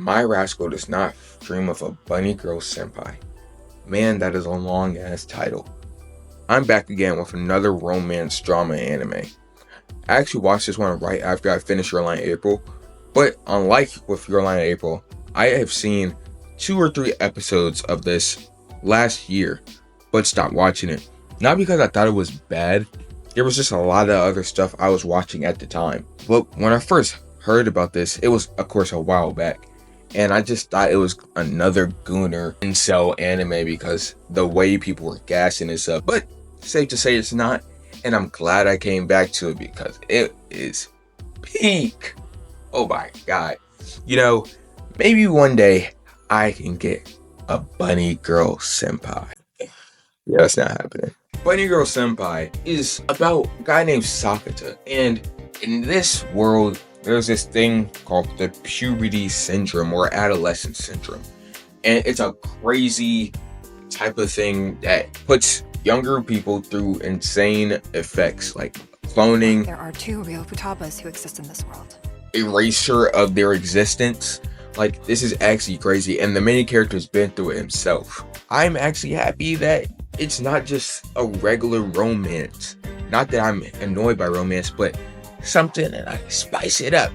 My rascal does not dream of a Bunny Girl Senpai. Man, that is a long ass title. I'm back again with another romance drama anime. I actually watched this one right after I finished Your Line April, but unlike with Your Line April, I have seen 2 or 3 episodes of this last year, but stopped watching it. Not because I thought it was bad, there was just a lot of other stuff I was watching at the time. But when I first heard about this, it was of course a while back, and I just thought it was another gooner incel anime because the way people were gassing this up. But safe to say it's not, and I'm glad I came back to it because it is peak. Oh my god. Maybe one day I can get a Bunny Girl Senpai. Yeah, that's not happening. Bunny Girl Senpai is about a guy named Sakata, and in this world, there's this thing called the puberty syndrome or adolescence syndrome. And it's a crazy type of thing that puts younger people through insane effects like cloning, There are 2 real Futabas who exist in this world. erasure of their existence. Like, this is actually crazy, and the main character's been through it himself. I'm actually happy that it's not just a regular romance. Not that I'm annoyed by romance, but something that I can spice it up,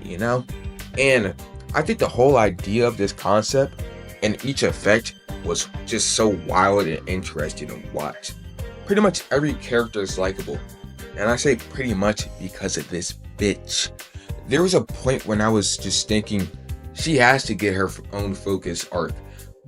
And I think the whole idea of this concept and each effect was just so wild and interesting to watch. Pretty much every character is likable, and I say pretty much because of this bitch. There was a point when I was just thinking she has to get her own focus arc,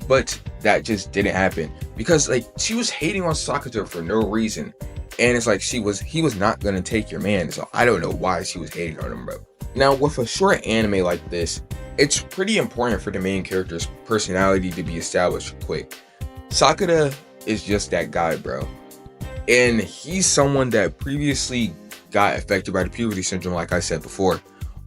but that just didn't happen because she was hating on Sakata for no reason, and it's like he was not gonna take your man, so I don't know why she was hating on him, bro. Now with a short anime like this, it's pretty important for the main character's personality to be established quick. Sakata is just that guy, bro, and he's someone that previously got affected by the puberty syndrome, like I said before,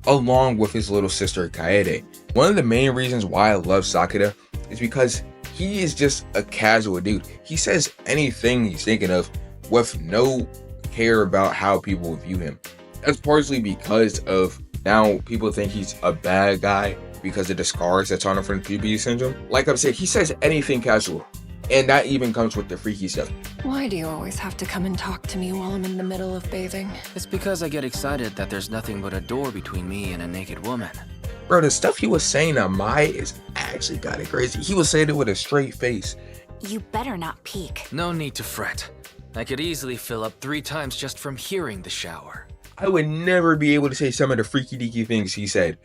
along with his little sister Kaede. One of the main reasons why I love Sakata is because he is just a casual dude. He says anything he's thinking of with no care about how people view him. That's partially because of now people think he's a bad guy because of the scars that's on him from the puberty syndrome. Like I said, he says anything casual, and that even comes with the freaky stuff. Why do you always have to come and talk to me while I'm in the middle of bathing? It's because I get excited that there's nothing but a door between me and a naked woman. Bro, the stuff he was saying to Mai is actually kinda crazy. He was saying it with a straight face. You better not peek. No need to fret. I could easily fill up 3 times just from hearing the shower. I would never be able to say some of the freaky deaky things he said.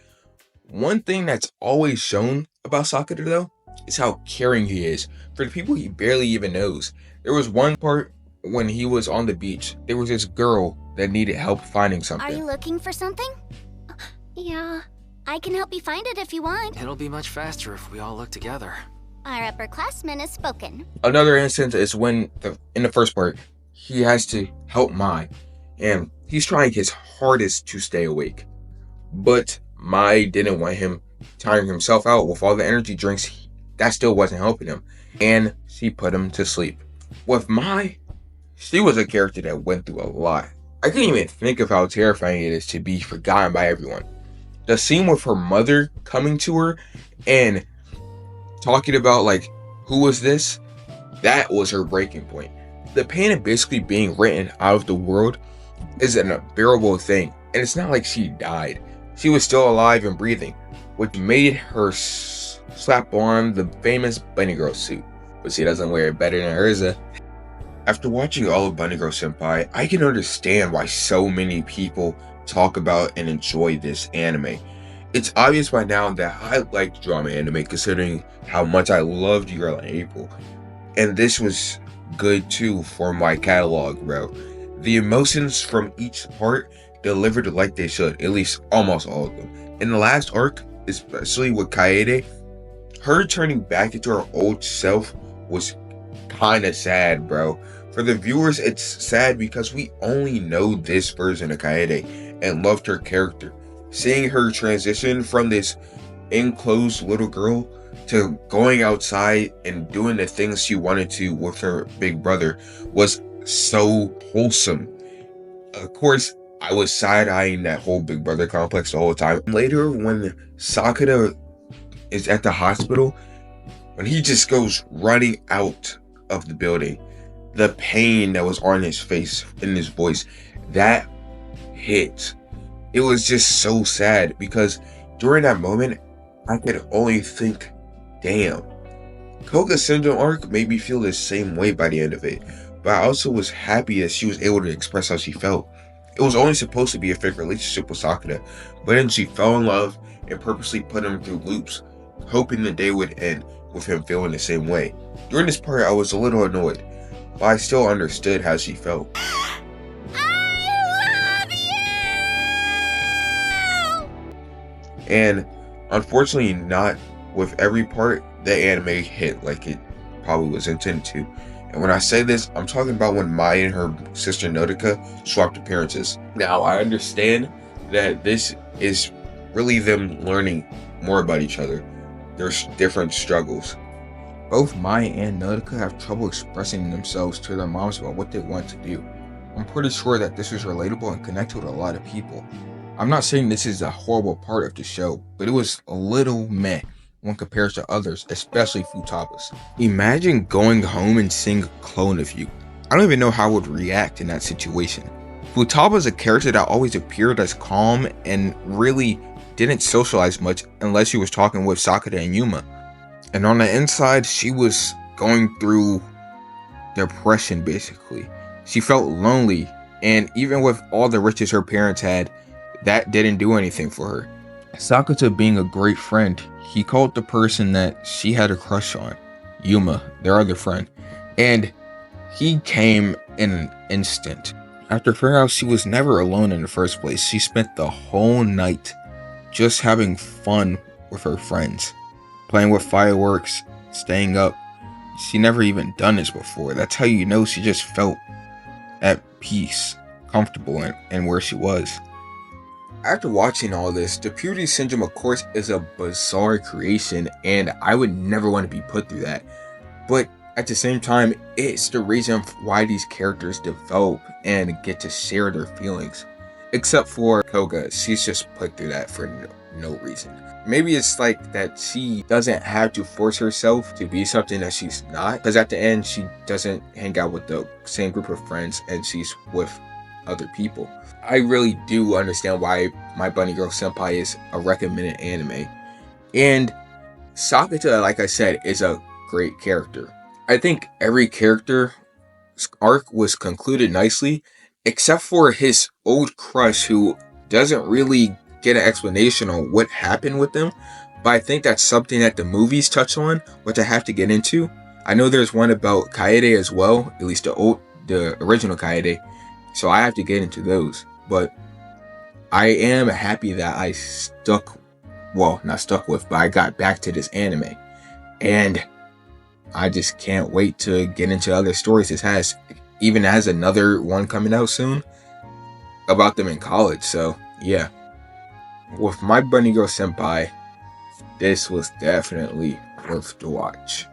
One thing that's always shown about Sakata though is how caring he is for the people he barely even knows. There was one part when he was on the beach. There was this girl that needed help finding something. Are you looking for something? Yeah, I can help you find it if you want. It'll be much faster if we all look together. Our upperclassman has spoken. Another instance is when, in the first part, he has to help Mai, and he's trying his hardest to stay awake. But Mai didn't want him tiring himself out with all the energy drinks. That still wasn't helping him, and she put him to sleep. With Mai, she was a character that went through a lot. I couldn't even think of how terrifying it is to be forgotten by everyone. The scene with her mother coming to her and talking about who was this? That was her breaking point. The pain of basically being written out of the world is an unbearable thing, and it's not like she died. She was still alive and breathing, which made her slap on the famous Bunny Girl suit, but she doesn't wear it better than Urza. After watching all of Bunny Girl Senpai, I can understand why so many people talk about and enjoy this anime. It's obvious by now that I like drama anime considering how much I loved Your Line April, and this was good too for my catalog, bro. The emotions from each part delivered like they should, at least almost all of them. In the last arc, especially with Kaede, her turning back into her old self was kinda sad, bro. For the viewers, it's sad because we only know this version of Kaede and loved her character. Seeing her transition from this enclosed little girl to going outside and doing the things she wanted to with her big brother was so wholesome. Of course, I was side-eyeing that whole big brother complex the whole time. Later, when Sakata is at the hospital, when he just goes running out of the building, the pain that was on his face and his voice, that hit. It was just so sad because during that moment, I could only think, damn, Koga Syndrome arc made me feel the same way by the end of it, but I also was happy that she was able to express how she felt. It was only supposed to be a fake relationship with Sakura, but then she fell in love and purposely put him through loops, hoping the day would end with him feeling the same way. During this part, I was a little annoyed, but I still understood how she felt. And unfortunately, not with every part the anime hit like it probably was intended to. And when I say this, I'm talking about when Mai and her sister Nodoka swapped appearances. Now, I understand that this is really them learning more about each other. There's different struggles. Both Mai and Nodoka have trouble expressing themselves to their moms about what they want to do. I'm pretty sure that this is relatable and connected with a lot of people. I'm not saying this is a horrible part of the show, but it was a little meh when compared to others, especially Futaba's. Imagine going home and seeing a clone of you. I don't even know how I would react in that situation. Futaba's a character that always appeared as calm and really didn't socialize much unless she was talking with Sakura and Yuma. And on the inside, she was going through depression basically. She felt lonely, and even with all the riches her parents had, that didn't do anything for her. Sakura being a great friend, he called the person that she had a crush on, Yuma, their other friend, and he came in an instant. After figuring out she was never alone in the first place, she spent the whole night just having fun with her friends, playing with fireworks, staying up. She never even done this before. That's how you know she just felt at peace, comfortable in where she was. After watching all this, the puberty syndrome of course is a bizarre creation and I would never want to be put through that. But at the same time, it's the reason why these characters develop and get to share their feelings. Except for Koga, she's just put through that for no reason. Maybe it's like that she doesn't have to force herself to be something that she's not. Because at the end, she doesn't hang out with the same group of friends and she's with other people. I really do understand why My Bunny Girl Senpai is a recommended anime. And Sakura, like I said, is a great character. I think every character's arc was concluded nicely, except for his old crush who doesn't really get an explanation on what happened with them. But I think that's something that the movies touch on, which I have to get into. I know there's one about Kaede as well, at least the original Kaede. So I have to get into those. But I am happy that I not stuck with, but I got back to this anime. And I just can't wait to get into other stories. It even has another one coming out soon about them in college. So yeah, with My Bunny Girl Senpai, this was definitely worth the watch.